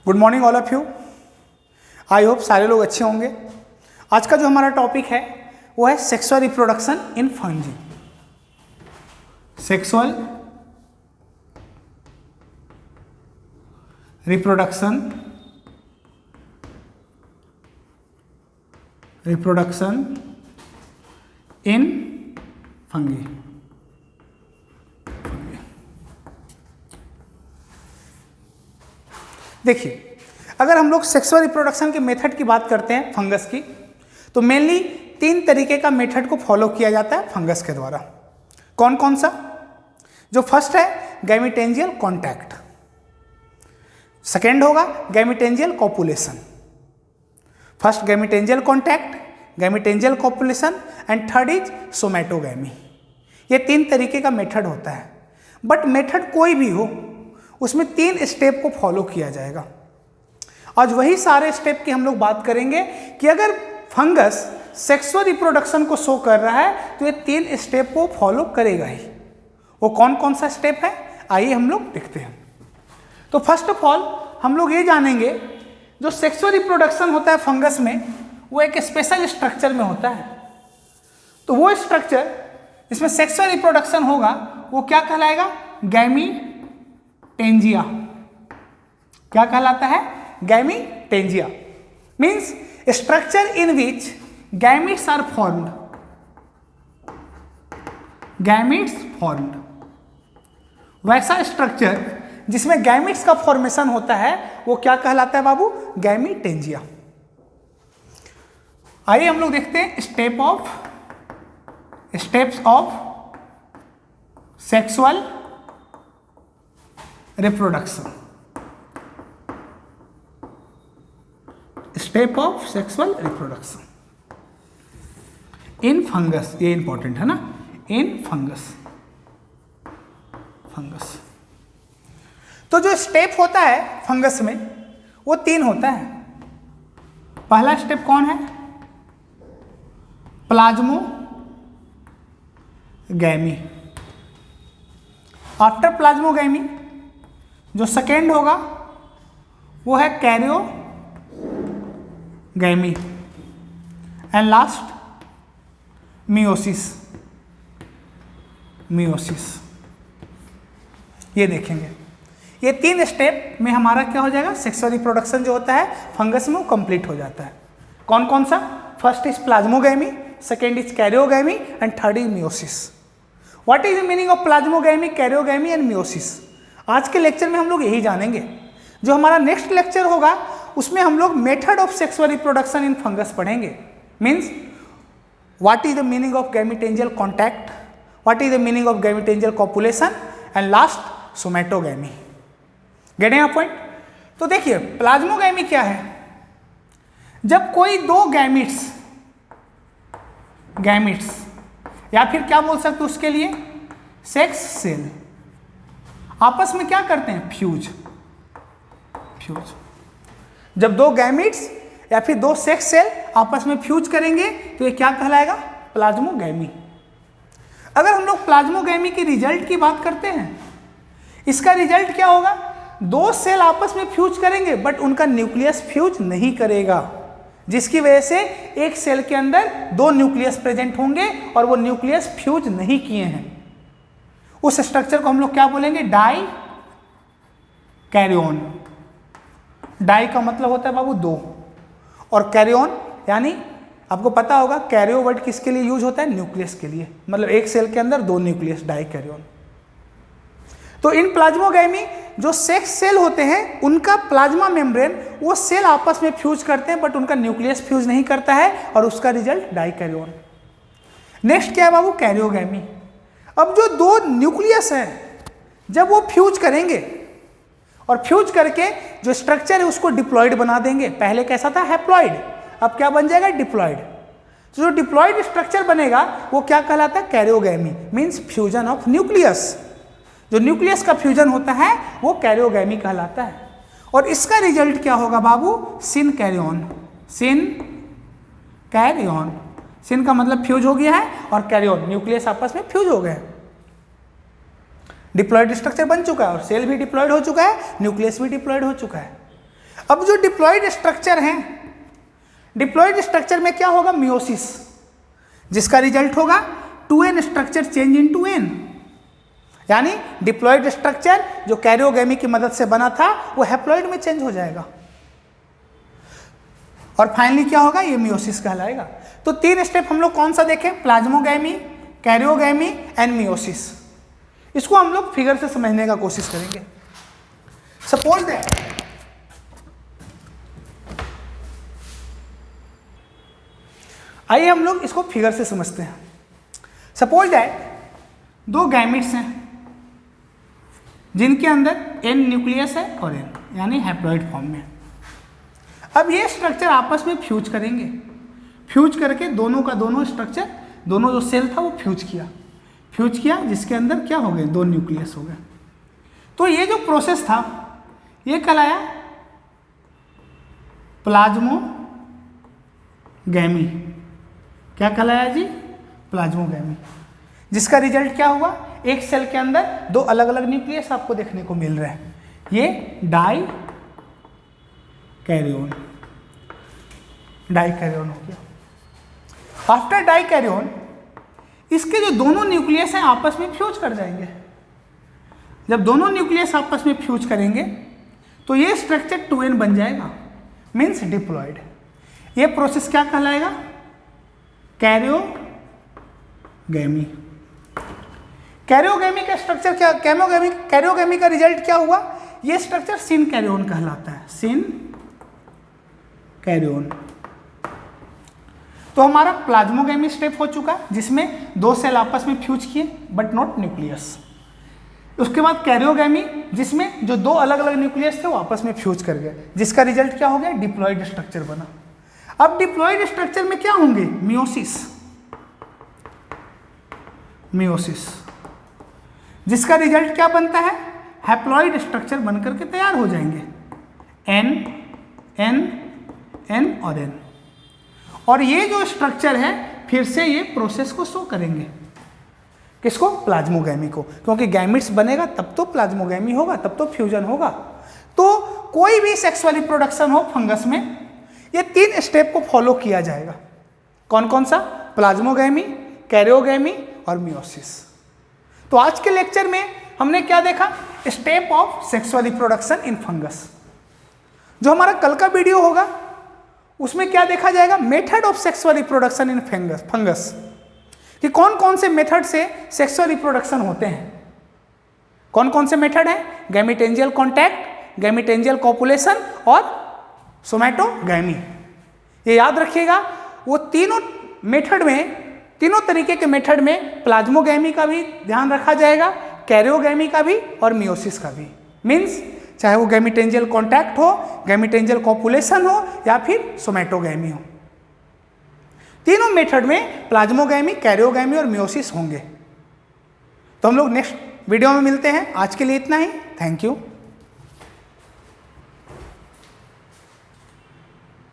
Good morning all of you. I hope सारे लोग अच्छे होंगे। आज का जो हमारा टॉपिक है वो है सेक्सुअल रिप्रोडक्शन इन फंजी। सेक्सुअल रिप्रोडक्शन इन फंगी। देखिए, अगर हम लोग सेक्सुअल रिप्रोडक्शन के मेथड की बात करते हैं फंगस की, तो मेनली 3 तरीके का मेथड को फॉलो किया जाता है फंगस के द्वारा। कौन कौन सा? जो फर्स्ट है गैमेटेंजियल कॉन्टैक्ट, सेकेंड होगा gametangial copulation. First gametangial contact, gametangial copulation and third is somatogamy. ये 3 तरीके का मेथड होता है, बट मेथड कोई भी हो उसमें 3 स्टेप को फॉलो किया जाएगा। आज वही सारे स्टेप की हम लोग बात करेंगे कि अगर फंगस सेक्सुअल रिप्रोडक्शन को शो कर रहा है तो ये 3 स्टेप को फॉलो करेगा ही। वो कौन कौन सा स्टेप है, आइए हम लोग देखते हैं। तो फर्स्ट ऑफ ऑल हम लोग ये जानेंगे, जो सेक्सुअल रिप्रोडक्शन होता है फंगस में वो एक स्पेशल स्ट्रक्चर में होता है। तो वो स्ट्रक्चर जिसमें सेक्सुअल रिप्रोडक्शन होगा वो क्या कहलाएगा? गैमीटेंजिया। क्या कहलाता है? Gametangia means structure in which gametes are formed. Gametes formed, वैसा स्ट्रक्चर जिसमें गैमीट्स का फॉर्मेशन होता है वो क्या कहलाता है बाबू? गैमीटेंजिया। आइए हम लोग देखते हैं steps of sexual reproduction. Step of sexual reproduction in fungus, ये इंपॉर्टेंट है ना, इन फंगस। तो जो स्टेप होता है फंगस में वो 3 होता है। पहला स्टेप कौन है? प्लाज्मोगैमी। आफ्टर प्लाज्मोगैमी जो सेकेंड होगा वो है कैरियोगैमी एंड लास्ट मियोसिस। ये देखेंगे, ये 3 स्टेप में हमारा क्या हो जाएगा? सेक्सुअल रिप्रोडक्शन जो होता है फंगस में वो कंप्लीट हो जाता है। कौन कौन सा? First is plasmogamy, second is karyogamy and third is meiosis. What is the meaning of plasmogamy, karyogamy and meiosis? आज के लेक्चर में हम लोग यही जानेंगे। जो हमारा नेक्स्ट लेक्चर होगा उसमें हम लोग method of sexual reproduction in fungus पढ़ेंगे। Means what is the meaning of gametangial contact, what is the meaning of gametangial copulation and last somatogamy. Get your point? तो देखिए, प्लाज्मोगैमी क्या है? जब कोई 2 गैमिट्स या फिर क्या बोल सकते उसके लिए, सेक्स सेल आपस में क्या करते हैं? फ्यूज। जब 2 गैमिट्स या फिर 2 सेक्स सेल आपस में फ्यूज करेंगे तो ये क्या कहलाएगा? प्लाज्मोगैमी। अगर हम लोग प्लाज्मोगैमी के रिजल्ट की बात करते हैं, इसका रिजल्ट क्या होगा? 2 सेल आपस में फ्यूज करेंगे बट उनका न्यूक्लियस फ्यूज नहीं करेगा, जिसकी वजह से एक सेल के अंदर 2 न्यूक्लियस प्रेजेंट होंगे और वो न्यूक्लियस फ्यूज नहीं किए हैं। उस स्ट्रक्चर को हम लोग क्या बोलेंगे? डाई कैरियोन। डाई का मतलब होता है बाबू 2 और कैरियोन यानी आपको पता होगा कैरियो वर्ड किसके लिए यूज होता है? न्यूक्लियस के लिए, मतलब एक सेल के अंदर 2 न्यूक्लियस, डाई कैरियोन। तो इन प्लाज्मोगैमी जो सेक्स सेल होते हैं उनका प्लाज्मा मेम्ब्रेन वो सेल आपस में फ्यूज करते हैं बट उनका न्यूक्लियस फ्यूज नहीं करता है और उसका रिजल्ट डाई कैरियोन। नेक्स्ट क्या है बाबू? कैरियोगैमी। अब जो 2 न्यूक्लियस है जब वो फ्यूज करेंगे और फ्यूज करके जो स्ट्रक्चर है उसको डिप्लॉयड बना देंगे। पहले कैसा था? हैप्लॉयड, अब क्या बन जाएगा? डिप्लॉयड। तो जो डिप्लॉयड स्ट्रक्चर बनेगा वो क्या कहलाता है? Karyogamy means fusion of nucleus. जो न्यूक्लियस का फ्यूजन होता है वो कैरियोगैमी कहलाता है। और इसका रिजल्ट क्या होगा बाबू? सिन कैरियोन। सिन का मतलब फ्यूज हो गया है और कैरियोन न्यूक्लियस आपस में फ्यूज हो गए। डिप्लॉयड स्ट्रक्चर बन चुका है और सेल भी डिप्लॉयड हो चुका है, न्यूक्लियस भी डिप्लॉयड हो चुका है। अब जो डिप्लॉयड स्ट्रक्चर हैं, डिप्लॉयड स्ट्रक्चर में क्या होगा, मियोसिस, जिसका रिजल्ट होगा 2n structure change in 2n, यानी डिप्लॉयड स्ट्रक्चर जो कैरियोगेमी की मदद से बना था वो हैप्लॉयड में चेंज हो जाएगा और फाइनली क्या होगा, ये मियोसिस कहलाएगा। तो 3 स्टेप हम लोग कौन सा देखें, प्लाज्मोगेमी, कैरियोगेमी एंड मियोसिस। इसको हम लोग फिगर से समझने का कोशिश करेंगे। सपोज दैट आइए हम लोग इसको फिगर से समझते हैं। सपोज दैट 2 गैमेट्स हैं जिनके अंदर n न्यूक्लियस है और n, यानी हैप्लॉइड फॉर्म में। अब ये स्ट्रक्चर आपस में फ्यूज करेंगे, फ्यूज करके दोनों का दोनों स्ट्रक्चर, दोनों जो सेल था वो फ्यूज किया, जिसके अंदर क्या हो गए, 2 न्यूक्लियस हो गए। तो ये जो प्रोसेस था ये कहलाया प्लाज्मोगेमी। क्या कहलाया जी, प्लाज्मोगेमी, जिसका रिजल्ट क्या हुआ, एक सेल के अंदर 2 अलग अलग न्यूक्लियस आपको देखने को मिल रहे हैं। ये डाई कैरियोन हो गया। आफ्टर डाई कैरियोन इसके जो दोनों न्यूक्लियस हैं आपस में फ्यूज कर जाएंगे। जब दोनों न्यूक्लियस आपस में फ्यूज करेंगे तो ये स्ट्रक्चर 2n बन जाएगा, मीन्स डिप्लॉयड। ये प्रोसेस क्या कहलाएगा, कैरियोगेमी। कैरियोगेमी का स्ट्रक्चर क्या, कैरियोगेमी का रिजल्ट क्या हुआ, ये स्ट्रक्चर सिन कैरियोन कहलाता है, सिन कैरियोन। तो हमारा प्लाज्मोगेमी स्टेप हो चुका जिसमें 2 सेल आपस में फ्यूज किए बट नॉट न्यूक्लियस। उसके बाद कैरियोगेमी जिसमें जो 2 अलग अलग न्यूक्लियस थे वो आपस में फ्यूज कर गए, जिसका रिजल्ट क्या हो गया, डिप्लॉयड स्ट्रक्चर बना। अब डिप्लॉयड स्ट्रक्चर में क्या होंगे, मियोसिस, जिसका रिजल्ट क्या बनता है, हैप्लॉयड स्ट्रक्चर बनकर के तैयार हो जाएंगे, n और n। और ये जो स्ट्रक्चर है फिर से ये प्रोसेस को शो करेंगे, किसको, प्लाज्मोगेमी को, क्योंकि गैमेट्स बनेगा तब तो प्लाज्मोगेमी होगा, तब तो फ्यूजन होगा। तो कोई भी सेक्सुअल रिप्रोडक्शन हो फंगस में ये 3 स्टेप को फॉलो किया जाएगा। कौन कौन सा, प्लाज्मोगेमी, कैरियोगेमी और मियोसिस। तो आज के लेक्चर में हमने क्या देखा, step of sexual reproduction in fungus. जो हमारा कल का वीडियो होगा उसमें क्या देखा जाएगा, method of sexual reproduction in fungus, कि कौन कौन से मेथड से सेक्सुअल रिप्रोडक्शन होते हैं, कौन कौन से मेथड हैं, गैमेटेंजियल कॉन्टैक्ट, गैमेटेंजियल कॉपुलेशन और सोमैटोगेमी। ये याद रखिएगा, वो तीनों मेथड में, तीनों तरीके के मेथड में प्लाज्मोगेमी का भी ध्यान रखा जाएगा, कैरियोगेमी का भी और मियोसिस का भी। मीन्स चाहे वो गैमेटेंजियल कॉन्टैक्ट हो, गैमेटेंजियल कॉपुलेशन हो या फिर सोमैटोगेमी हो, तीनों मेथड में प्लाज्मोगेमी, कैरियोगेमी और मियोसिस होंगे। तो हम लोग नेक्स्ट वीडियो में मिलते हैं। आज के लिए इतना ही, थैंक यू।